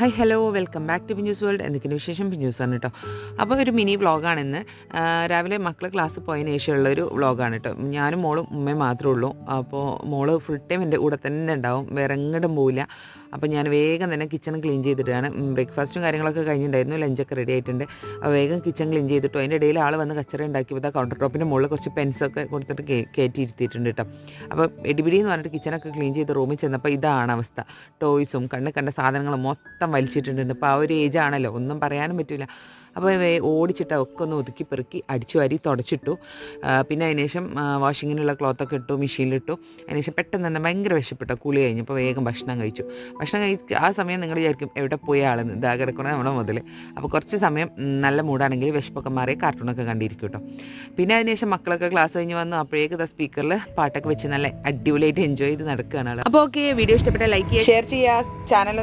Hi hello welcome back to P News world. എന്തൊക്കെയാണ് വിശേഷം? പിന്യൂസാണ് കേട്ടോ. അപ്പോൾ ഒരു മിനി വ്ളോഗാണിന്ന്. രാവിലെ മക്കൾ ക്ലാസ്സിൽ പോയതിന് ശേഷമുള്ളൊരു വ്ളോഗാണ് കേട്ടോ. ഞാനും മോളും ഉമ്മയും മാത്രമേ ഉള്ളൂ. അപ്പോൾ മോള് ഫുൾ ടൈം എൻ്റെ കൂടെ തന്നെ ഉണ്ടാവും, വേറെ എങ്ങോട്ടും പോവില്ല. അപ്പോൾ ഞാൻ വേഗം തന്നെ കിച്ചൺ ക്ലീൻ ചെയ്തിട്ടാണ്. ബ്രേക്ക്ഫാസ്റ്റും കാര്യങ്ങളൊക്കെ കഴിഞ്ഞിട്ടുണ്ടായിരുന്നു, ലഞ്ചൊക്കെ റെഡി ആയിട്ടുണ്ട്. അപ്പോൾ വേഗം കിച്ചൺ ക്ലീൻ ചെയ്തിട്ടു. അതിൻ്റെ ഇടയിൽ ആൾ വന്ന് കച്ചറ ഉണ്ടാക്കിയപ്പോൾ കൗണ്ടർ ടോപ്പിൻ്റെ മുകളിൽ കുറച്ച് പെൻസൊക്കെ കൊടുത്തിട്ട് കയറ്റിയിരുത്തിയിട്ടുണ്ട് കേട്ടോ. അപ്പോൾ ഇടിപിടി എന്ന് പറഞ്ഞിട്ട് കിച്ചണൊക്കെ ക്ലീൻ ചെയ്ത് റൂമിൽ ചെന്നപ്പോൾ ഇതാണ് അവസ്ഥ. ടോയ്സും കണ്ട സാധനങ്ങളും മൊത്തം വലിച്ചിട്ടുണ്ട്. അപ്പോൾ ആ ഒരു ഏജ് ആണല്ലോ, ഒന്നും പറയാനും പറ്റില്ല. അപ്പോൾ ഓടിച്ചിട്ട് ഒക്കെ ഒന്ന് ഒതുക്കി പെറുക്കി അടിച്ചു വാരി തുടച്ചിട്ടു. പിന്നെ അതിനുശേഷം വാഷിങ്ങിനുള്ള ക്ലോത്തൊക്കെ ഇട്ടു, മെഷീനിലിട്ടു. അതിനുശേഷം പെട്ടെന്ന് തന്നെ ഭയങ്കര വിശപ്പെട്ടു. കുളി കഴിഞ്ഞപ്പോൾ വേഗം ഭക്ഷണം കഴിച്ചു. ആ സമയം നിങ്ങൾ വിചാരിക്കും എവിടെ പോയ ആളെന്ന്, ഇതാ കിടക്കണം നമ്മുടെ മുതൽ. അപ്പോൾ കുറച്ച് സമയം നല്ല മൂടാണെങ്കിൽ വിശപ്പൊക്കെ മാറി കാർട്ടൂണൊക്കെ കണ്ടിരിക്കും കേട്ടോ. പിന്നെ അതിനുശേഷം മക്കളൊക്കെ ക്ലാസ് കഴിഞ്ഞ് വന്നു. അപ്പോഴേക്ക് സ്പീക്കറിൽ പാട്ടൊക്കെ വെച്ച് നല്ല അടിപൊളിയായിട്ട് എൻജോയ് ചെയ്ത് നടക്കുകയാണ്. അപ്പോൾ ഓക്കെ, വീഡിയോ ഇഷ്ടപ്പെട്ട ലൈക്ക് ചെയ്യുക, ഷെയർ ചെയ്യുക, ചാനൽ